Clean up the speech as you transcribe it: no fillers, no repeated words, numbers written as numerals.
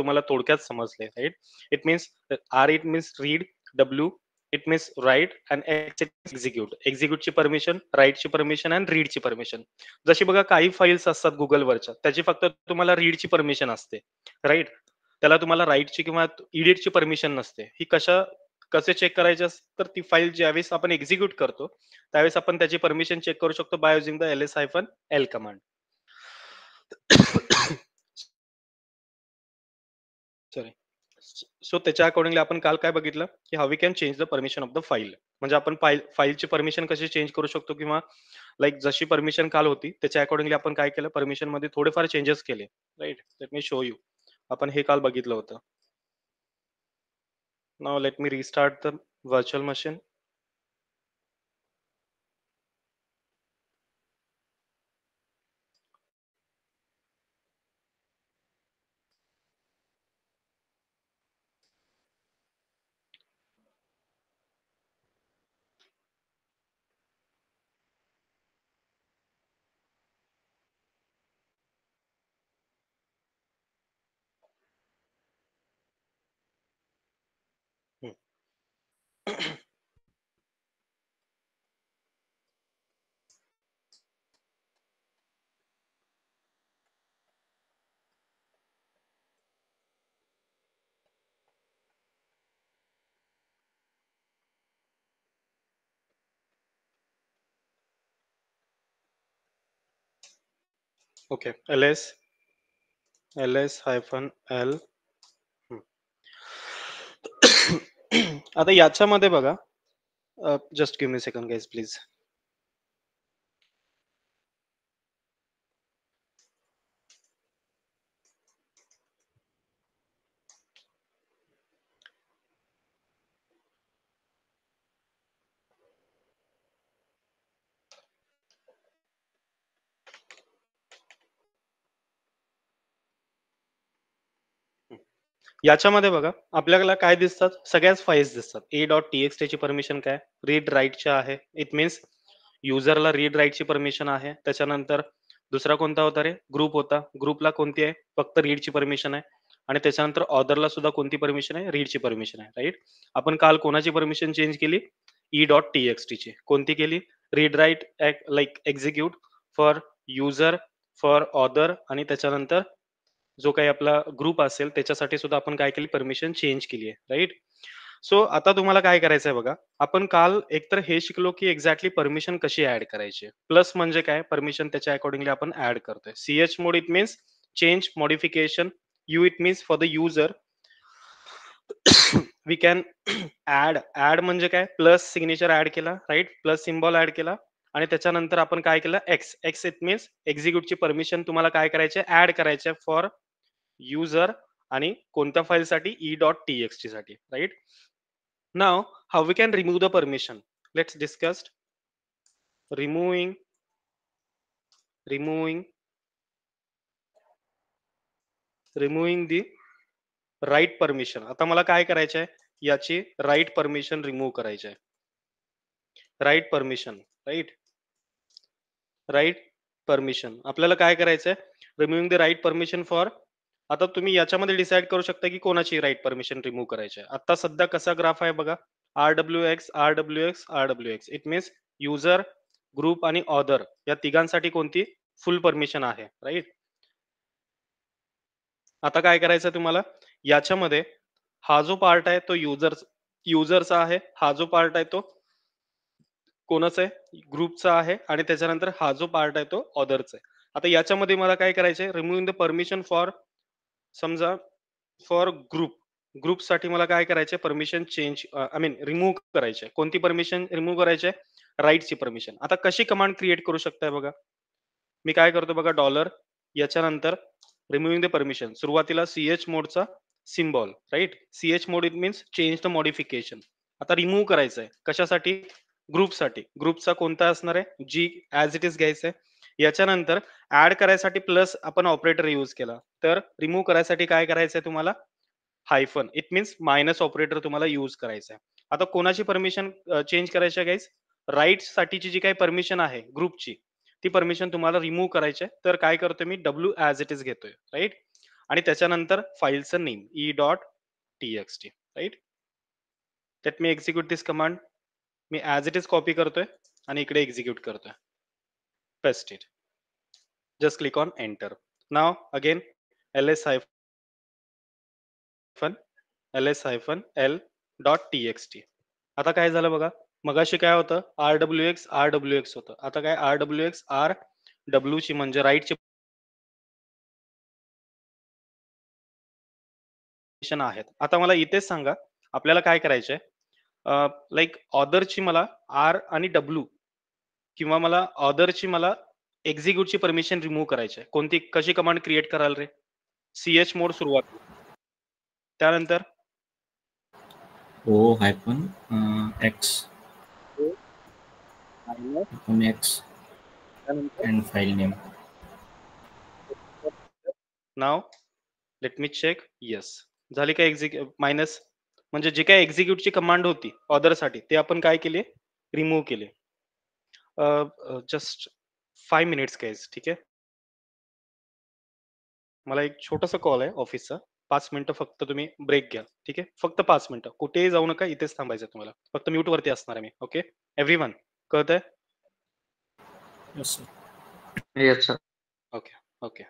तुम्हाला थोडक्यात समजले, right? It means R it means read, W it means write and execute. एक्झिक्यूटची permission, राईटची परमिशन अँड रीडची परमिशन. जशी बघा काही फाईल्स असतात गुगलवरच्या, त्याची फक्त तुम्हाला रीडची परमिशन असते, राईट? त्याला तुम्हाला राईटची किंवा एडिटची परमिशन नसते. ही कसे चेक करायचे तर ती फाईल ज्यावेळेस आपण एक्झिक्यूट करतो त्यावेळेस आपण त्याची परमिशन चेक करू शकतो by using the ls-l command. Sorry. So त्याच्या अकॉर्डिंगली आपण काल काय बघितलं की how we can change the permission of the file. म्हणजे आपण फाईलची परमिशन कशी चेंज करू शकतो किंवा लाईक जशी परमिशन काल होती त्याच्या अकॉर्डिंगली आपण काय केलं, परमिशन मध्ये थोडेफार चेंजेस केले, right? Let me show you. आपण हे काल बघितलं होतं. Now let me restart the virtual machine. Okay, ls-l. आता याच्यामध्ये बघा, just give me second guys please. याच्यामध्ये बघा आपल्याला काय दिसतात, सगळ्याच फाईल्स दिसतात. a.txt ची परमिशन काय, रीड राईटची आहे. इट मीन्स युजरला रीड राईटची परमिशन आहे. त्याच्यानंतर दुसरा कोणता होता रे, ग्रुप होता. ग्रुपला कोणती आहे, फक्त रीडची परमिशन आहे. आणि त्याच्यानंतर ऑदरला सुद्धा कोणती परमिशन आहे, रीडची परमिशन आहे, राईट? आपण काल कोणाची परमिशन चेंज केली, e.txt ची. कोणती केली, read write like execute for user, for other आणि त्याच्यानंतर जो काही आपला ग्रुप असेल त्याच्यासाठी सुद्धा आपण काय केली, परमिशन चेंज केली आहे, राईट? सो आता तुम्हाला काय करायचं आहे बघा, आपण काल एकतर हे शिकलो की एक्झॅक्टली परमिशन कशी ऍड करायची. प्लस म्हणजे काय, परमिशन त्याच्या अकॉर्डिंगली आपण ऍड करतोय. ch mode it means change modification, u it means for the user. We can add म्हणजे काय, प्लस सिग्नेचर ऍड केला, राईट? प्लस सिम्बॉल ऍड केला आणि त्याच्यानंतर आपण काय केलं, एक्स इट मीन्स एक्झिक्यूटची परमिशन तुम्हाला काय करायचे, ऍड करायचे फॉर युजर आणि कोणत्या फाईलसाठी, e.txt साठी, right? Now how we can remove the permission, let's discuss. Removing the write permission. आता मला काय करायचं आहे, याची राईट परमिशन रिमूव्ह करायची आहे. राईट परमिशन, राईट परमिशन आपल्याला काय करायचं आहे, removing the write permission for. आता तुम्ही याच्यामध्ये डिसाईड करू शकता की कोणाची राईट परमिशन रिमूव्ह करायची आहे. आता सध्या कसा ग्राफ आहे बघा, RWX. It means user, group आणि ऑदर या तिघांसाठी कोणती फुल परमिशन आहे, राईट? आता काय करायचं तुम्हाला, याच्यामध्ये हा जो पार्ट आहे तो युजरचा आहे, हा जो पार्ट आहे तो कोणाचा आहे, ग्रुपचा आहे आणि त्याच्यानंतर हा जो पार्ट आहे तो ऑदरचा आहे. आता याच्यामध्ये मला काय करायचंय, रिमूव्हिंग द परमिशन फॉर, समजा फॉर ग्रुपसाठी मला काय करायचंय, permission change I mean remove करायचे. कोणती परमिशन रिमूव्ह करायचे, राईटची परमिशन. आता कशी कमांड क्रिएट करू शकताय बघा, मी काय करतो बघा, डॉलर याच्यानंतर रिमूव्हिंग द परमिशन, सुरुवातीला ch मोडचा symbol, right? ch mode it means change the modification. आता रिमूव्ह करायचंय कशासाठी, ग्रुपसाठी. ग्रुपचा कोणता असणार आहे, जी ऍज इट इज घ्यायचंय. याच्यानंतर ऍड करायसाठी प्लस आपण ऑपरेटर यूज केला, तर रिमूव्ह करायसाठी काय करायचंय तुम्हाला, hyphen it means minus operator तुम्हाला यूज करायचा आहे. आता कोणाची परमिशन चेंज करायची आहे गाईज, राईट साठीची जी काही परमिशन आहे ग्रुपची, ती परमिशन तुम्हाला रिमूव्ह करायची आहे. तर काय करतोय मी, डब्ल्यू ऍज इट इज घेतोय, राईट? आणि त्याच्यानंतर फाईलचं name e.txt, right. Let me execute this command. मी ॲज इट इज कॉपी करतोय आणि इकडे एक्झिक्यूट करतोय. Paste it. Just click on enter. नाव अगेन ls-l.txt. आता काय झालं बघा, मगाशी काय होतं, rwx होतं. आता काय rwx rw ची म्हणजे राईटची आहेत. आता मला इथेच सांगा, आपल्याला काय करायचंय, लाइक ऑथरची मला आर आणि डब्ल्यू किंवा मला ऑथरची मला एक्झिक्यूटची परमिशन रिमूव्ह करायची आहे. कोणती कशी कमांड क्रिएट कराल रे? ch मोड सुरुवात. त्यानंतर O-X X त्यानंतर and file name. Now let me check. Yes, झाली का मायनस, म्हणजे जे काही एक्झिक्यूटची कमांड होती ऑथरसाठी ते आपण काय केले, रिमूव्ह केले. जस्ट 5 मिनिट्स गाईज, ठीक आहे. मला एक छोटासा कॉल आहे ऑफिसचा. 5 मिनिटं फक्त तुम्ही ब्रेक घ्या, ठीक आहे. फक्त 5 मिनिटं, कुठेही जाऊ नका, इथेच थांबायचं तुम्हाला. फक्त म्यूट वरती असणार आहे मी. ओके एव्हरीवन, कळतंय? Yes, sir. Yes, sir. Okay okay.